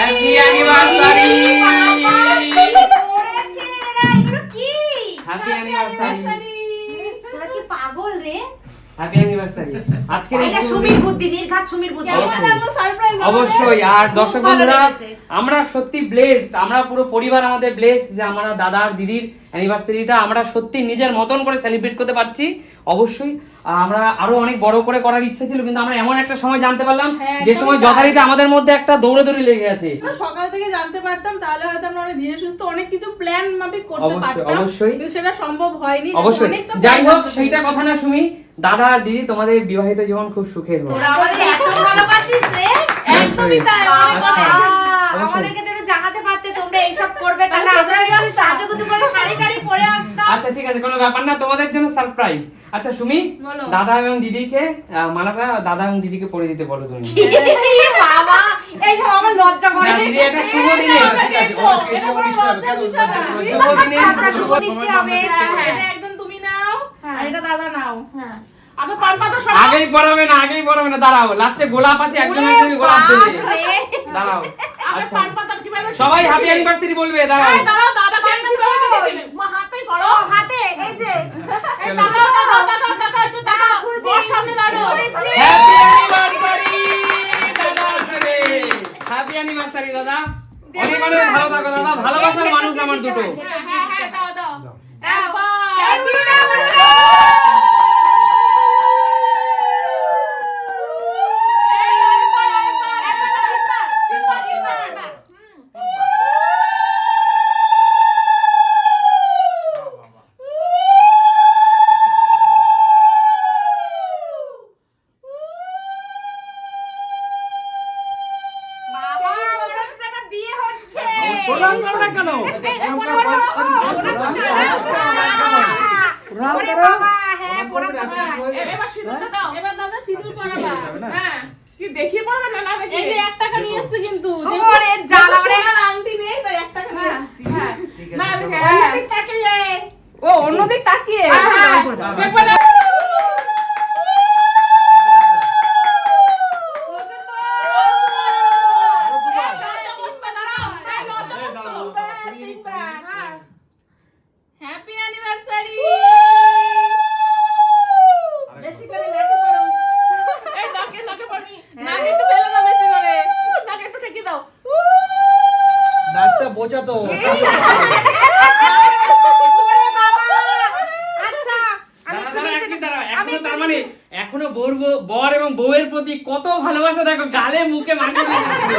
Happy anniversary. Happy anniversary. তোরা কি পাগল রে? Happy anniversary. আজকে এটা সুমির বুদ্ধি, নির্ঘাত সুমির বুদ্ধি। অবশ্যই। আর দর্শক বন্ধুরা, আমরা সত্যি ব্লেসড, আমরা পুরো পরিবার আমাদের ব্লেসড যে আমরা দাদা আর দিদির অ্যানিভার্সারিটা আমরা সত্যি নিজের মতন করে সেলিব্রেট করতে পারছি। অবশ্যই আমরা আরো অনেক বড় করে করার ইচ্ছা ছিল, কিন্তু আমরা এমন একটা সময় জানতে পারলাম যে সময় যথারীতি আমাদের মধ্যে একটা দৌড়াদৌড়ি লেগে আছে। সকাল থেকে জানতে পারতাম তাহলে হয়তো আমরা অনেক ধীরে সুস্থ অনেক কিছু প্ল্যান মাফিক করতে পারতাম, অবশ্যই কিন্তু সেটা সম্ভব হয়নি। অবশ্যই। যাই হোক, সেইটা কথা না সুমি, দাদা আর দিদি তোমাদের বিবাহিত জীবন খুব সুখের হোক। তোরা আমাদের এত ভালোবাসিস রে। একদমই তাই। আমাদেরকে তো জানাতে পারতে তোমরা এইসব করবে, তাহলে আমরা একটু সাজুগুজু করে শাড়ি টাড়ি পরে আসতাম। আচ্ছা ঠিক আছে, কোনো ব্যাপার না, তোমাদের জন্য সারপ্রাইজ। আচ্ছা সুমি, দাদা এবং দিদিকে মালাটা দাদা এবং দিদিকে পরে দিতে বলো তুমি। বাবা, এই সব আমার লজ্জা করে। দিদি একটা শুভ দিনে, ঠিক আছে, শুভ দিনে শুভ দৃষ্টি হবে। এটা একদম তুমি নাও আর এটা দাদা নাও। হ্যাঁ, আগে পান পাতা সব আগেই পড়াবে না, দাঁড়াও, লাস্টে গোলাপ আছে, একজন একজন গোলাপ দেবে, দাঁড়াও। আগে আচ্ছা পান পাতা কিভাবে সবাই হ্যাপি অ্যানিভার্সারি বলবে, দাঁড়াও। দাঁড়াও, দাদা পান পাতা দিয়েছিলেন মা হাতে করো, হাতে এই যে এই দাদা একটু দাদা ওর সামনে দাঁড়াও। হ্যাপি অ্যানিভার্সারি দাদা, হ্যাপি অ্যানিভার্সারি দাদা, অনেক অনেক ভালো থাকো দাদা, ভালোবাসার মানুষ আমার দুটো। হ্যাঁ দাও দাও এই বলো না, বলো না। প্রণাম করো না কেন? এবার সিঁদুরটা দাও, এবার দাদা সিঁদুর পরাবা। হ্যাঁ, কি দেখিয়ে পরাবে না না দেখি। এই যে 1 টাকা নিয়ে এসেছে কিন্তু, ওরে জ্বালা রে, সোনার আংটি নেই তাই 1 টাকা নিয়ে এসেছি। হ্যাঁ, না দেখে অন্যদিক তাকিয়ে। ও অন্যদিক তাকিয়ে দেখবে না। Happy anniversary. বেশি করে নাকে পড়ো। এই নাকে পড়নি। নাকে একটু ফেলে দাও বেশি করে। নাকে একটু ঠেকিয়ে দাও। নাকটা বোঝা তো। ওরে বাবা। আচ্ছা, এখনো তার মানে এখনো বর এবং বউয়ের প্রতি কত ভালোবাসা দেখো, গালে মুখে মাখিয়ে দিয়েছে।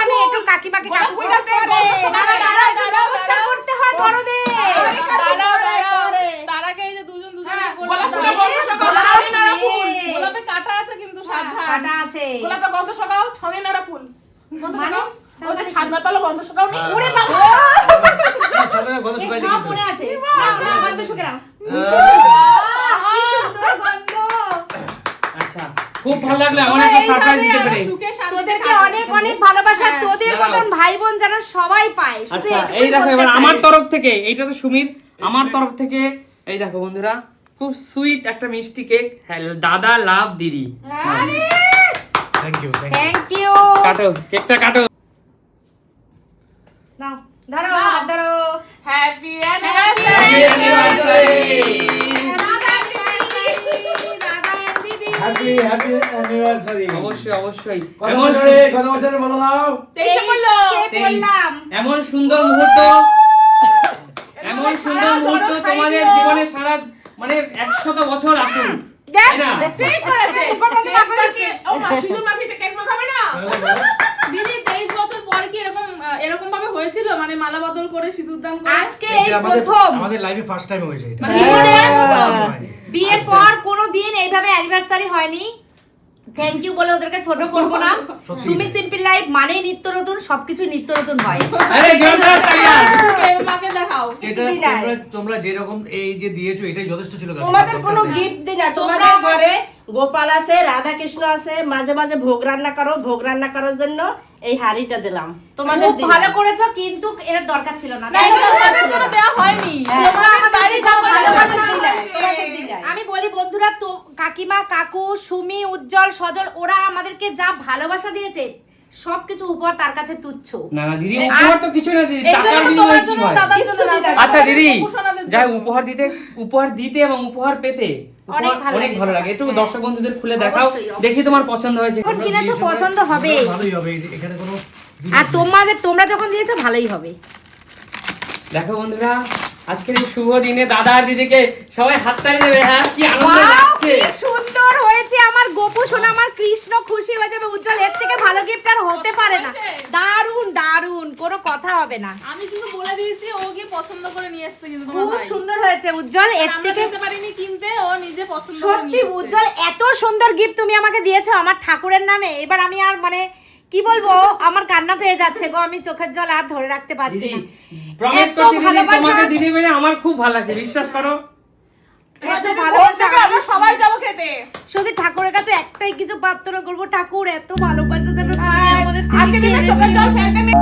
আমি একটু কাকিমাকে কাকুটা করে নমস্কার করতে হয় বড়দের। তার আগে এই যে দুজন গোলাপে কাটা আছে কিন্তু সাবধান। কাটা আছে। গোলাপটা গন্ধ শোকাও, ছড়ে নাড়া ফুল। মানে ওটা ছাদনা তলা গন্ধ শোকাও নি। ওরে বাবা, ছাদনা গন্ধ শুকাই সব পড়ে আছে। না গন্ধ শুকে নাও। কি সুন্দর গন্ধ। আচ্ছা, খুব ভালো লাগলো এমন একটা সারপ্রাইজ দিতে পেরে। তোদেরকে অনেক অনেক ভালোবাসা, তোদের মতন ভাই বোন যেন সবাই পায়। আচ্ছা এই দেখো, এবার আমার তরফ থেকে, এইটা তো সুমির, আমার তরফ থেকে এই দেখো বন্ধুরা, খুব সুইট একটা মিষ্টি কেক। হ্যালো দাদা, লাভ দিদি। Thank you thank you. কাটো কেকটা, কাটো। নাও ধরো, হাত ধরো। Happy Happy anniversary. Happy anniversary. অবশ্যই অবশ্যই। কত এমন বছরে বলো দাও। তেইশে পড়লো। বললাম এমন সুন্দর মুহূর্ত, এমন সুন্দর মুহূর্ত তোমাদের জীবনে সারা মানে 100 বছর আসুন, তাই না? ঠিক করেছে। ও মা সিঁদুর মাখিয়েছে, কেক মাখাবে না? দিদি 23 বছর পর কি এরকম ভাবে হয়েছিল, মানে মালা বদল করে সিঁদুর দান করে? আজকে এই প্রথম আমাদের লাইফে ফার্স্ট টাইম হয়েছে এটা। জীবনে বিয়ের পর কোনো দিন এইভাবে অ্যানিভার্সারি হয়নি। থ্যাংক ইউ বলে ওদেরকে ছোট করব না। সুমি সিম্পল লাইফ মানে নিত্য নতুন, সবকিছু নিত্য নতুন হয়। আরে জোরদার তালিয়া। মাকে দেখাও। এটা তোমরা যেরকম এই যে দিয়েছো এটাই যথেষ্ট ছিল। তোমাদের কোনো গিফট দিই না। তোমাদের ঘরে গোপাল আছে, রাধা কৃষ্ণ আছে, মাঝে মাঝে ভোগ রান্না করো, ভোগ রান্না করার জন্য এই হাড়িটা দিলাম তোমাদের। খুব ভালো করেছো, কিন্তু এর দরকার ছিল না। না, এটা তোমাদের জন্য দেওয়া হয়নি। তোমাদের বাড়ি যাও, ভালোবাসা দিলে। আমি বলি বন্ধুরা, তো কাকিমা, কাকু, সুমি, উজ্জ্বল, সজল, ওরা আমাদেরকে যা ভালোবাসা দিয়েছে সবকিছু উপহার তার কাছে তুচ্ছ। না না দিদি, উপহার তো কিছু না দিদি, টাকার বিনিময়ে কি হয়? আচ্ছা দিদি, যাই উপহার দিতে এবং উপহার পেতে অনেক ভালো লাগে। একটু দর্শক বন্ধুদের খুলে দেখাও, অবশ্যই। দেখি তোমার পছন্দ হয়েছে। যখন কিনেছো পছন্দ হবে, ভালোই হবে, এখানে কোনো আর তোমরা যখন দিয়েছো ভালোই হবে। দেখো বন্ধুরা, আজকের এই শুভ দিনে দাদা আর দিদিকে সবাই হাততালি দেবে। হ্যাঁ, কি আনন্দ Wow, লাগছে। কি সুন্দর হয়েছে আমার গোপু সোনা, আমার কৃষ্ণ খুশি হয়ে যাবে। উজ্জ্বল, এর থেকে ভালো গিফট আর হতে পারে না। দারুন দারুন, কোনো কথা হবে না। আমি কিন্তু বলে দিয়েছি, ও গিয়ে পছন্দ করে নিয়ে এসেছে কিন্তু খুব সুন্দর হয়েছে উজ্জ্বল, এর আমরা থেকে দিতে পারিনি কিনতে, ও নিজে পছন্দ করে সত্যি নিয়ে এসেছে। উজ্জ্বল, এত সুন্দর গিফট তুমি আমাকে দিয়েছো আমার ঠাকুরের নামে। এবার আমি আর মানে কি বলবো, আমার কান্না পেয়ে যাচ্ছে গো, আমি চোখের জল আর ধরে রাখতে পারছি দিদি না। প্রমিস এত করছি দিদি, ভালোবাসা। তোমাকে দিদি পেরে আমার খুব ভালো লাগছে, বিশ্বাস করো। এত এবার ভালোবাসা, আমরা সবাই যাবো খেতে। শুধু ঠাকুরের কাছে একটাই কিছু প্রার্থনা করবো, ঠাকুর এত ভালোবাসা যেন তুমি আমাদের থেকে আজকে দিনে কেড়ে চোখের নিও। জল ফেলতে নেই।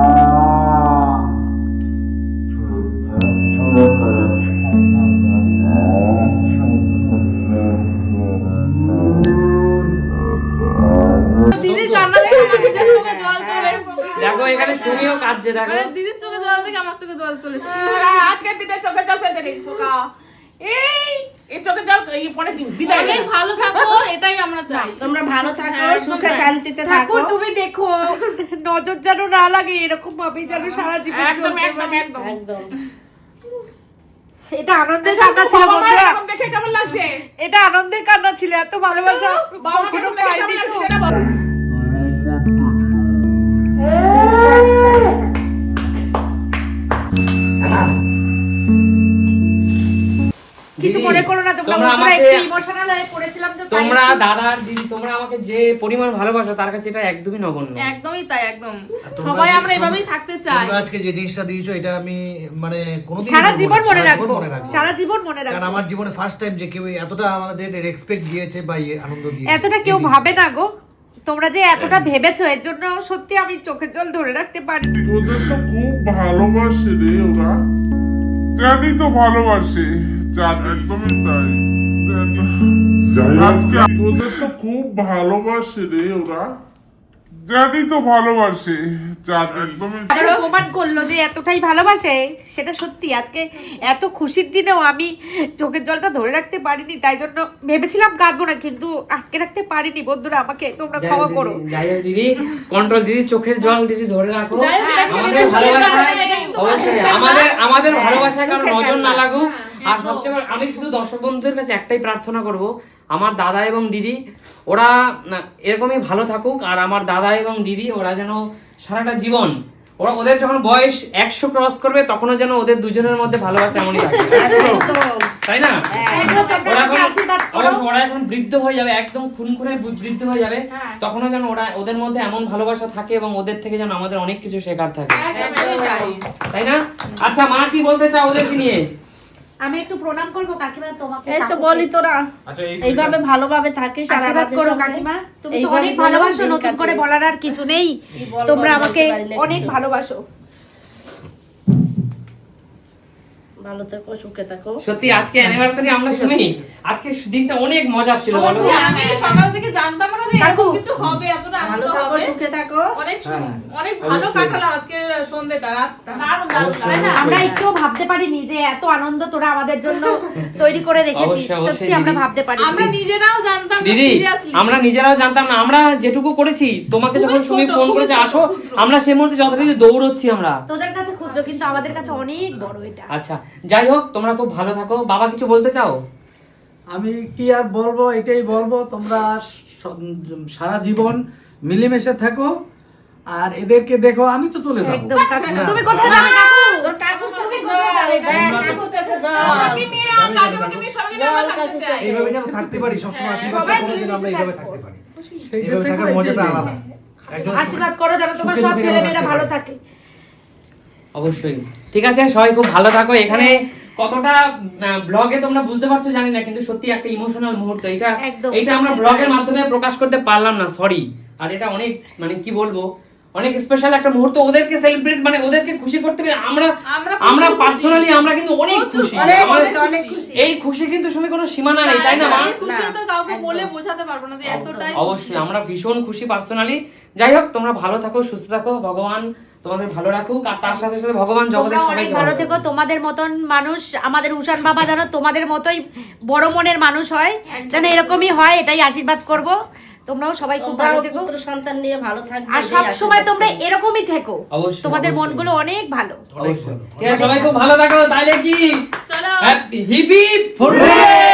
দিদির কান্না দেখে আমার নিজের চোখে জল চলে এসেছে। দেখো এখানে সুমিও কাঁদছে, দেখো। মানে দিদির চোখে জল দেখে আমার চোখে জল চলে এসেছে। আজকের দিনে চোখে জল ফেলতে নেই খোকা। এই চোখে জল এই পরে দিন বিদায়। অনেক ভালো থাকো, এটাই আমরা চাই। তোমরা ভালো থাকো, হ্যাঁ, সুখে শান্তিতে থাকো। ঠাকুর তুমি দেখো, নজর যেন না লাগে, এরকম ভাবে যেন সারা জীবন একদম চলতে একদম পারি। একদম। একদম। এটা আনন্দের কান্না ছিল বাবা মার বন্ধুরা, এরকম দেখে কেমন লাগছে? এটা আনন্দের কান্না ছিল, এত ভালোবাসা বাবা মাকে কখনো এরকম দেখে কেমন পাইনি লাগছে তো। সেটা বলো। কিছু দিদি, মনে করো না তোমরা, তোমরা বন্ধুরা আমাকে- একটু ইমোশনাল হয়ে পড়েছিলাম তো, তাই তোমরা একটু- দাদা আর দিদি, তোমরা আমাকে যে পরিমাণ ভালোবাসো তার কাছে এটা একদমই নগণ্য। একদমই তাই, একদম। তোমরা সবাই যে- আমরা এভাবেই থাকতে চাই। তোমরা আজকে যে জিনিসটা দিয়েছো এটা আমি মানে কোনোদিন সারা জীবন মনে সারা রাখবো, জীবন মনে রাখবো। সারা জীবন মনে কারণ রাখবো। আমার জীবনে ফার্স্ট টাইম যে কেউ এতটা আমাদের রেসপেক্ট দিয়েছে বা আনন্দ দিয়েছে। এতটা কেউ ভাবে না গো, তোমরা যে এতটা ভেবেছো এর জন্য সত্যি আমি চোখের জল ধরে রাখতে পারি। ওদের তো খুব ভালোবাসে রে ওরা, জানি তো ভালোবাসে, জানি একদমই তাই জানি। আজকে ওদের তো খুব ভালোবাসে রে ওরা, জানি তো ভালোবাসে, জানি একদমই। আবারও প্রমাণ করলো যে এতটাই ভালোবাসে, সেটা সত্যি। আজকে এত খুশির দিনেও আমি চোখের জলটা ধরে রাখতে পারিনি, তাই জন্য ভেবেছিলাম কাঁদবো না, কিন্তু আটকে রাখতে পারিনি। বন্ধুরা আমাকে তোমরা যাই ক্ষমা হোক করো। দিদি, যাই হোক দিদি, কন্ট্রোল দিদি, চোখের জল দিদি ধরে রাখো। যাই হোক, আজকে আমাদের দিনের ভালোবাসা শেষ এটা কিন্তু অবশ্যই ভালোবাসা। আমাদের ভালোবাসায় কারো চোখের নজর না কান্না। লাগুক। আর একদম। সবচেয়ে বড়, আমি শুধু দর্শক বন্ধুদের কাছে একটাই প্রার্থনা করব, আমার দাদা এবং দিদি ওরা না এরকমই ভালো থাকুক। আর আমার দাদা এবং দিদি ওরা যেন সারাটা জীবন, ওদের যখন বয়স 100 ক্রস করবে তখনও যেন ওদের দুজনের মধ্যে ভালোবাসা এমনই থাকে, তাই না? একদম, তোমরা ওরা আমাকে এখন- আশীর্বাদ করো। অবশ্য ওরা এখন বৃদ্ধ হয়ে যাবে, একদম খুনখুনে বৃদ্ধ হয়ে যাবে, হ্যাঁ। তখনও যেন ওদের মধ্যে এমন ভালোবাসা থাকে এবং ওদের থেকে যেন আমাদের অনেক কিছু শেখার থাকে, একদমই তাই। তাই না? আচ্ছা মা কি বলতে চাও ওদেরকে নিয়ে? আমি একটু প্রণাম করবো কাকিমা তোমাকে। এই তো কাকুকে। বলি তোরা আচ্ছা এইভাবে ভালোভাবে থাকিস, আর আশীর্বাদ আমাদের করো সঙ্গে কাকিমা, তুমি তো এইভাবে অনেক যেন ভালোবাসো, দিন নতুন করে কাটে। বলার আর কিছু নেই। কি বলবো, তোমরা বলতে আমাকে পারি না অনেক কিছু। ভালোবাসো। ভালো থেকো, সুখে থাকো। সত্যি আজকে অ্যানিভার্সারি আমরা শুনি, আজকে দিনটা অনেক মজার ছিল, বলো? সত্যি আমি সকাল থেকে জানতাম না যে কাকু। এরকম কিছু হবে, এতটা ভালো আনন্দ থাকো, হবে। সুখে থাকো। অনেক ভালো কাটালাম আজকে সন্ধ্যেটা, রাতটা। দারুণ দারুণ, তাই না? আমরা একটু ভাবতে পারিনি যে এত আনন্দ তোরা আমাদের জন্য তৈরি করে রেখেছিস। অবশ্যই, সত্যি অবশ্যই আমরা দিদি। ভাবতে পারি। আমরা নিজেরাও জানতাম না, দিদি seriously। আমরা নিজেরাও জানতাম না, আমরা যেটুকু করেছি তোমাকে যখন খুবই সুমি ছোট, ফোন খুবই করেছে ছোট, আসো, ক্ষুদ্র। আমরা সেই মুহূর্তে যথারীতি দৌড়চ্ছি আমরা। তোদের কাছে ক্ষুদ্র, কিন্তু আমাদের কাছে অনেক বড় এটা। আচ্ছা যাই হোক, তোমরা খুব ভালো থাকো। বাবা কিছু বলতে চাও? আমি কি আর বলবো, এটাই বলবো তোমরা সারা জীবন মিলেমিশে থাকো আর এদেরকে দেখো। আমি তো চলে যাবো। একদম কাকু, না। তুমি কোথায় যাবে কাকু? তোর কাকুর চোখে জল, দেখ, কাকুর চোখে জল। আমাকে নিয়ে আর কাকুকে নিয়ে সবাই মিলে আমরা থাকতে চাই। এইভাবে যেন থাকতে পারি সবসময়, আশীর্বাদ সবাই করো যেন মিলেমিশে আমরা এইভাবে থাকবো। থাকতে পারি। সেইটা এইভাবে থেকো, থাকার এটাই মজাটা মেন। আলাদা। একজন আশীর্বাদ করো যেন তোমার সুখে সব সুখে ছেলে মেয়েরা থাকতে ভালো পারে। থাকে। অবশ্যই। ঠিক আছে, সবাই খুব ভালো থাকো। এখানে কতটা ব্লগে তোমরা বুঝতে পারছো জানি না, কিন্তু সত্যি একটা ইমোশনাল মুহূর্ত এটা। একদম। এটা আমরা ব্লগের মাধ্যমে প্রকাশ করতে পারলাম না, সরি। আর এটা অনেক মানে কি বলবো, অনেক স্পেশাল একটা মুহূর্ত। ওদেরকে সেলিব্রেট মানে ওদেরকে খুশি করতে পেরে আমরা আমরা পার্সোনালি আমরা কিন্তু অনেক প্রচুর খুশি। অনেক, আমাদের অনেক খুশি। এই খুশি কিন্তু সময় কোনো সীমানা নেই, তাই না মা? এই খুশি তো কাউকে বলে বোঝাতে পারবো না যে এতটাই অবশ্যই আমরা ভীষণ খুশি পার্সোনালি। যাই হোক, তোমরা ভালো থাকো, সুস্থ থাকো, ভগবান তোমাদের ভালো রাখুক, আর তার সাথে সাথে ভগবান জগতের তোমরা অনেক সবাইকে ভালো ভালো থেকো। রাখুক। তোমাদের মতন মানুষ, আমাদের উষান বাবা যেন তোমাদের মতোই বড় মনের মানুষ হয়, যেন এরকমই হয়, এটাই আশীর্বাদ করব। তোমরাও সবাই খুব ভালো থেকো, পুত্র সন্তান নিয়ে ভালো থাকবে, আর সব সময় তোমরা এরকমই থেকো। অবশ্যই, তোমাদের অবশ্যই। মনগুলো অনেক ভালো। অবশ্যই। ঠিক আছে, সবাই খুব ভালো থাকো, তাইলে কি চলো হ্যাপি হিপ হিপ হুররে!